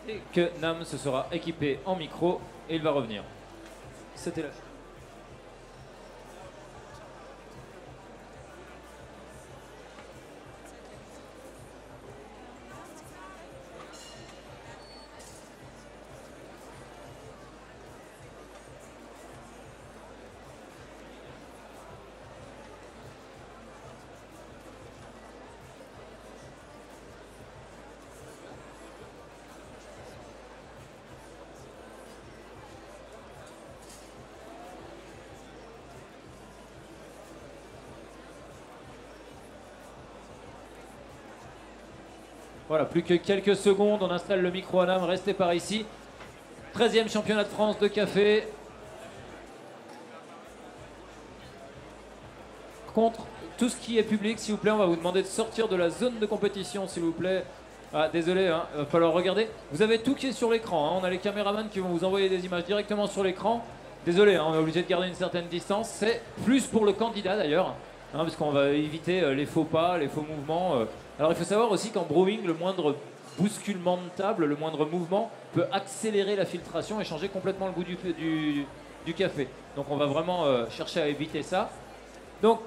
et que Nam se sera équipé en micro et il va revenir. C'était la... Voilà, plus que quelques secondes, on installe le micro à Nam, restez par ici. 13e championnat de France de café. Contre tout ce qui est public, s'il vous plaît, on va vous demander de sortir de la zone de compétition, s'il vous plaît. Ah, désolé, hein, il va falloir regarder. Vous avez tout qui est sur l'écran, hein. On a les caméramans qui vont vous envoyer des images directement sur l'écran. Désolé, hein, on est obligé de garder une certaine distance. C'est plus pour le candidat d'ailleurs, hein, parce qu'on va éviter les faux pas, les faux mouvements. Alors il faut savoir aussi qu'en brewing, le moindre bousculement de table, le moindre mouvement peut accélérer la filtration et changer complètement le goût du café. Donc on va vraiment chercher à éviter ça. Donc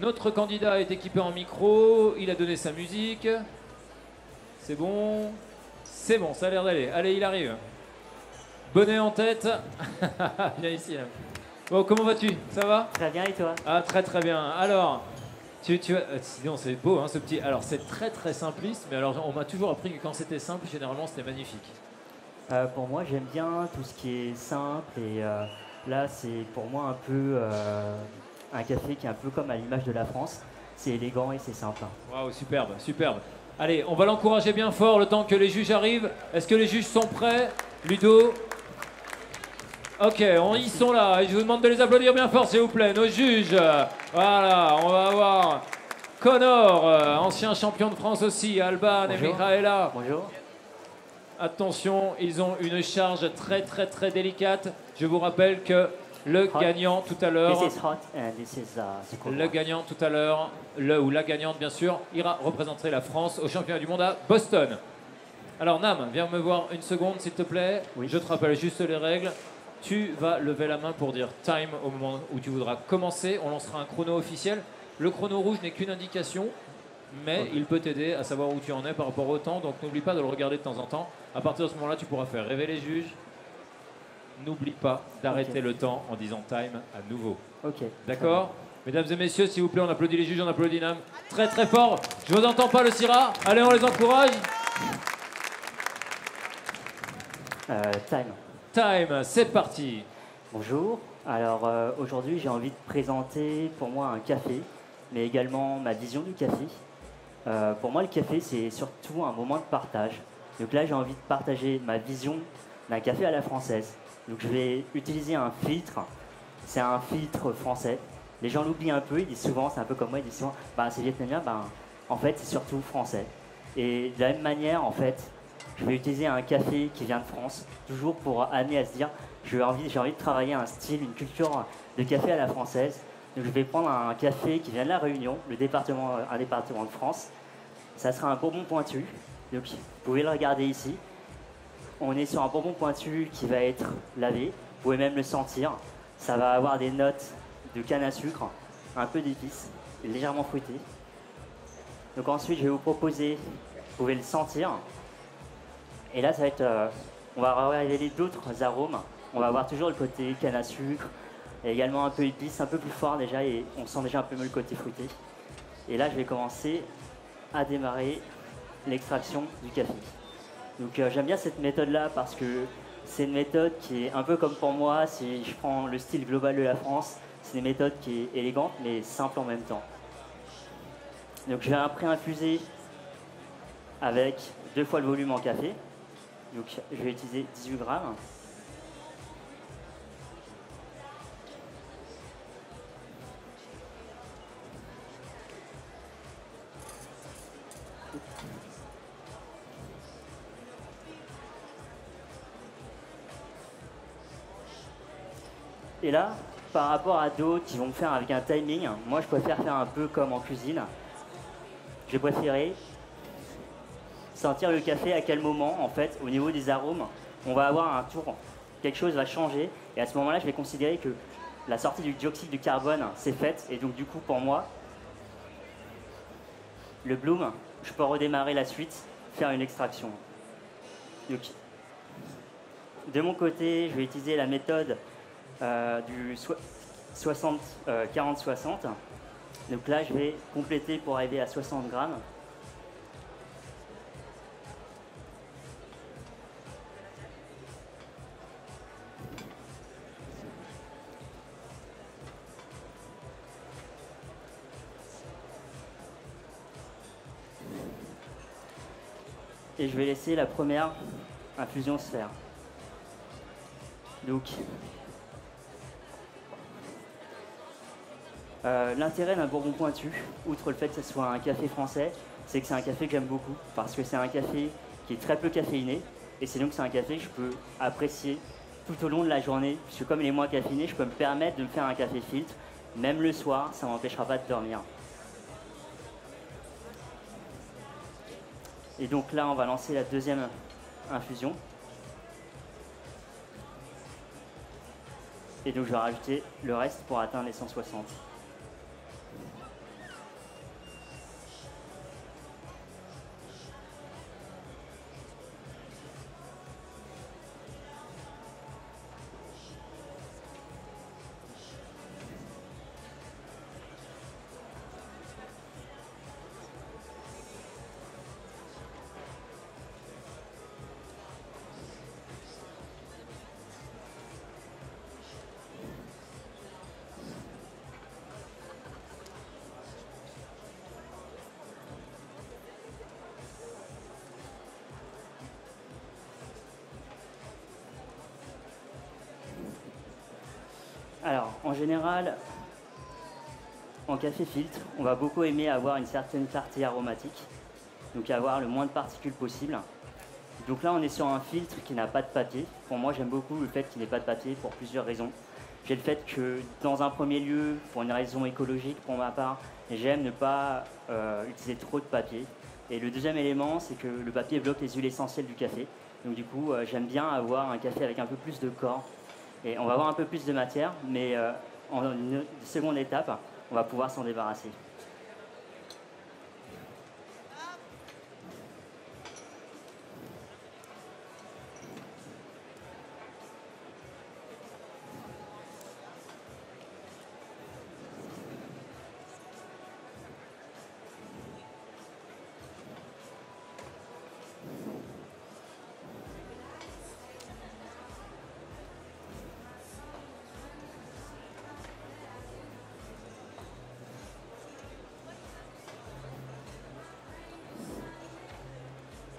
notre candidat est équipé en micro, il a donné sa musique. C'est bon, ça a l'air d'aller. Allez, il arrive. Bonnet en tête. Viens ici. Là. Bon, comment vas-tu? Ça va? Très bien, et toi? Ah, très très bien. Alors, sinon c'est beau hein, ce petit. Alors c'est très très simpliste, mais alors on m'a toujours appris que quand c'était simple, généralement c'était magnifique. Pour moi, j'aime bien tout ce qui est simple et là, c'est pour moi un peu un café qui est un peu comme à l'image de la France. C'est élégant et c'est simple. Waouh, superbe, superbe. Allez, on va l'encourager bien fort le temps que les juges arrivent. Est-ce que les juges sont prêts? Ludo? Ok, ils sont là. Et je vous demande de les applaudir bien fort, s'il vous plaît. Nos juges. Voilà, on va avoir Connor, ancien champion de France aussi, Alban et Michaela. Bonjour. Attention, ils ont une charge très très très délicate. Je vous rappelle que le gagnant tout à l'heure, le gagnant tout à l'heure, ou la gagnante bien sûr, ira représenter la France au championnat du monde à Boston. Alors Nam, viens me voir une seconde s'il te plaît. Oui. Je te rappelle juste les règles. Tu vas lever la main pour dire time au moment où tu voudras commencer. On lancera un chrono officiel. Le chrono rouge n'est qu'une indication, mais il peut t'aider à savoir où tu en es par rapport au temps. Donc n'oublie pas de le regarder de temps en temps. À partir de ce moment-là, tu pourras faire rêver les juges. N'oublie pas d'arrêter le temps en disant time à nouveau. Ok. D'accord? Mesdames et messieurs, s'il vous plaît, on applaudit les juges, on applaudit Nam. Très très fort. Je vous entends pas le Syrah. Allez, on les encourage. Time. Time, c'est parti. Bonjour. Alors aujourd'hui, j'ai envie de présenter pour moi un café, mais également ma vision du café. Pour moi, le café, c'est surtout un moment de partage. Donc là, j'ai envie de partager ma vision d'un café à la française. Donc je vais utiliser un filtre. C'est un filtre français. Les gens l'oublient un peu, ils disent souvent, c'est un peu comme moi, ils disent souvent, bah, c'est vietnamien, bah, en fait, c'est surtout français. Et de la même manière, en fait, je vais utiliser un café qui vient de France, toujours pour amener à se dire, j'ai envie de travailler un style, une culture de café à la française. Donc je vais prendre un café qui vient de la Réunion, un département de France. Ça sera un bourbon pointu. Donc vous pouvez le regarder ici. On est sur un bourbon pointu qui va être lavé. Vous pouvez même le sentir. Ça va avoir des notes de canne à sucre, un peu d'épices, légèrement fruité. Donc ensuite, je vais vous proposer, vous pouvez le sentir. Et là, ça va être, on va révéler d'autres arômes. On va avoir toujours le côté canne à sucre, et également un peu épice, un peu plus fort déjà, et on sent déjà un peu mieux le côté fruité. Et là, je vais commencer à démarrer l'extraction du café. Donc j'aime bien cette méthode-là parce que c'est une méthode qui est un peu comme pour moi, si je prends le style global de la France, c'est une méthode qui est élégante mais simple en même temps. Donc je vais après infuser avec 2 fois le volume en café. Donc je vais utiliser 18 grammes. Et là, par rapport à d'autres qui vont faire avec un timing, moi je préfère faire un peu comme en cuisine. J'ai préféré sentir le café à quel moment, en fait, au niveau des arômes, on va avoir un tour, quelque chose va changer. Et à ce moment-là, je vais considérer que la sortie du dioxyde de carbone, c'est faite. Et donc, du coup, pour moi, le bloom, je peux redémarrer la suite, faire une extraction. Donc, de mon côté, je vais utiliser la méthode du 40-60. Donc là, je vais compléter pour arriver à 60 grammes. Et je vais laisser la première infusion se faire. Donc, l'intérêt d'un bourbon pointu, outre le fait que ce soit un café français, c'est que c'est un café que j'aime beaucoup, parce que c'est un café qui est très peu caféiné, et c'est donc c'est un café que je peux apprécier tout au long de la journée, puisque comme il est moins caféiné, je peux me permettre de me faire un café filtre, même le soir, ça ne m'empêchera pas de dormir. Et donc là, on va lancer la deuxième infusion. Et donc je vais rajouter le reste pour atteindre les 160. Alors, en général, en café filtre, on va beaucoup aimer avoir une certaine clarté aromatique, donc avoir le moins de particules possible. Donc là, on est sur un filtre qui n'a pas de papier. Pour moi, j'aime beaucoup le fait qu'il n'ait pas de papier pour plusieurs raisons. J'ai le fait que, dans un premier lieu, pour une raison écologique pour ma part, j'aime ne pas utiliser trop de papier. Et le deuxième élément, c'est que le papier bloque les huiles essentielles du café. Donc du coup, j'aime bien avoir un café avec un peu plus de corps. Et on va avoir un peu plus de matière, mais en une seconde étape, on va pouvoir s'en débarrasser.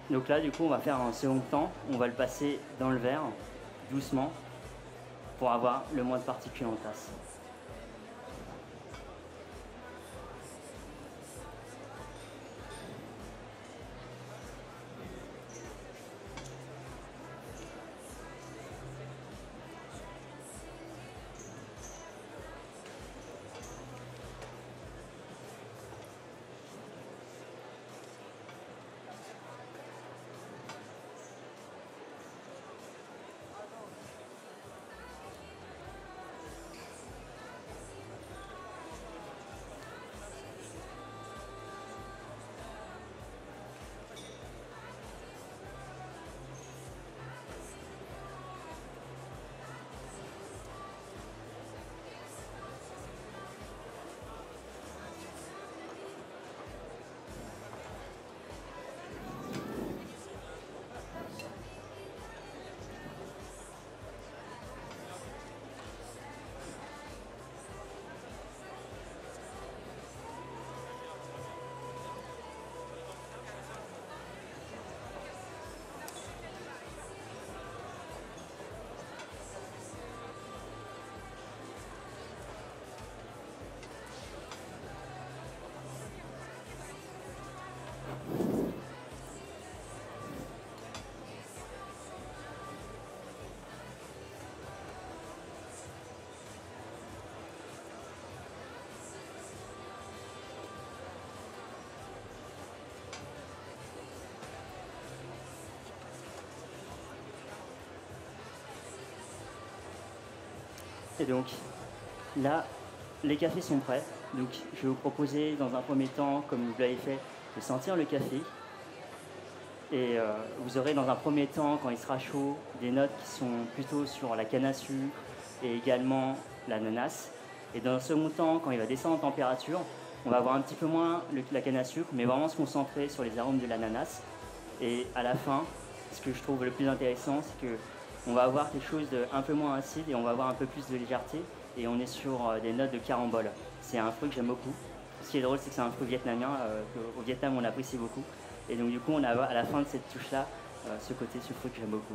Donc là, du coup, on va faire un second temps. On va le passer dans le verre, doucement, pour avoir le moins de particules en tasse. Et donc, là, les cafés sont prêts. Donc, je vais vous proposer, dans un premier temps, comme vous l'avez fait, de sentir le café. Et vous aurez, dans un premier temps, quand il sera chaud, des notes qui sont plutôt sur la canne à sucre et également l'ananas. Et dans un second temps, quand il va descendre en température, on va avoir un petit peu moins la canne à sucre, mais vraiment se concentrer sur les arômes de l'ananas. Et à la fin, ce que je trouve le plus intéressant, c'est qu'on va avoir quelque chose de un peu moins acide et on va avoir un peu plus de légèreté. Et on est sur des notes de carambole. C'est un fruit que j'aime beaucoup. Ce qui est drôle, c'est que c'est un fruit vietnamien. Au Vietnam, on apprécie beaucoup. Et donc du coup, on a à la fin de cette touche-là, ce fruit que j'aime beaucoup.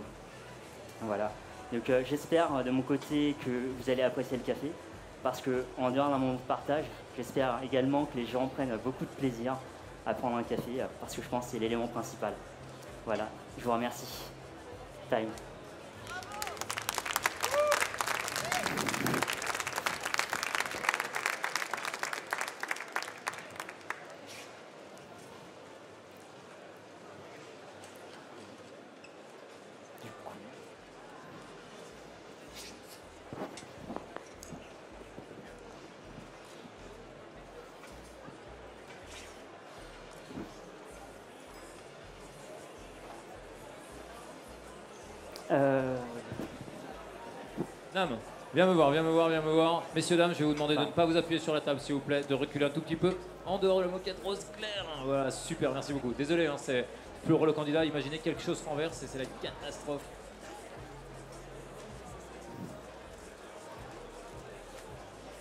Voilà. Donc j'espère de mon côté que vous allez apprécier le café. Parce qu'en dehors d'un moment de partage, j'espère également que les gens prennent beaucoup de plaisir à prendre un café. Parce que je pense que c'est l'élément principal. Voilà. Je vous remercie. Time. Nam, viens me voir, viens me voir, viens me voir. Messieurs, dames, je vais vous demander de ne pas vous appuyer sur la table, s'il vous plaît, de reculer un tout petit peu en dehors de la moquette rose claire. Voilà, super, merci beaucoup. Désolé, hein, c'est pour le candidat. Imaginez quelque chose renverse et c'est la catastrophe.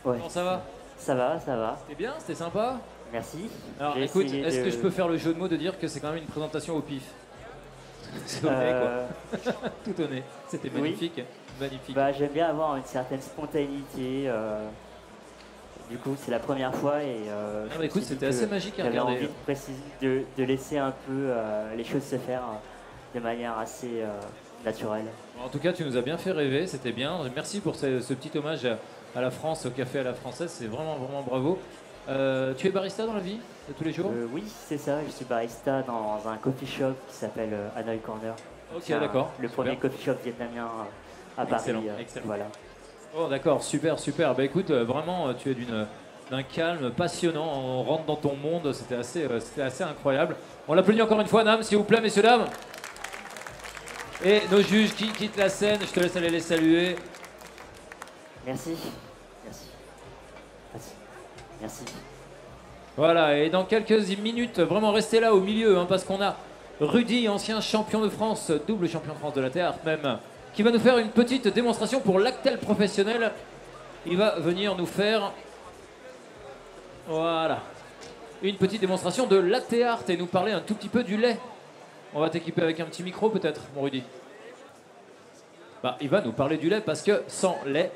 Ouais. Comment ça va? Ça va, ça va. C'était bien, c'était sympa. Merci. Alors écoute, est-ce que je peux faire le jeu de mots de dire que c'est quand même une présentation au pif? C'est au nez, quoi. Tout au nez. C'était magnifique. Oui. Magnifique. Bah, j'aime bien avoir une certaine spontanéité. Du coup, c'est la première fois et non, écoute, c'était assez magique à regarder. J'avais envie de laisser un peu les choses se faire de manière assez naturelle. En tout cas, tu nous as bien fait rêver, c'était bien. Merci pour ce petit hommage à la France, au café à la française, c'est vraiment, vraiment bravo. Tu es barista dans la vie, de tous les jours? Oui, c'est ça, je suis barista dans un coffee shop qui s'appelle Hanoi Corner. Ok, d'accord. Le premier coffee shop vietnamien à Paris. Excellent, excellent. Voilà. Oh d'accord, super, super. Bah écoute, vraiment, tu es d'un calme passionnant. On rentre dans ton monde, c'était assez incroyable. On l'applaudit encore une fois, Nam, s'il vous plaît, messieurs, dames. Et nos juges qui quittent la scène, je te laisse aller les saluer. Merci. Merci. Merci. Merci. Voilà, et dans quelques minutes, vraiment restez là au milieu, hein, parce qu'on a Rudy, ancien champion de France, double champion de France de la théâtre même, qui va nous faire une petite démonstration pour l'actel professionnel. Il va venir nous faire, voilà, une petite démonstration de latte art et nous parler un tout petit peu du lait. On va t'équiper avec un petit micro peut-être, mon Rudy. Bah, il va nous parler du lait parce que sans lait,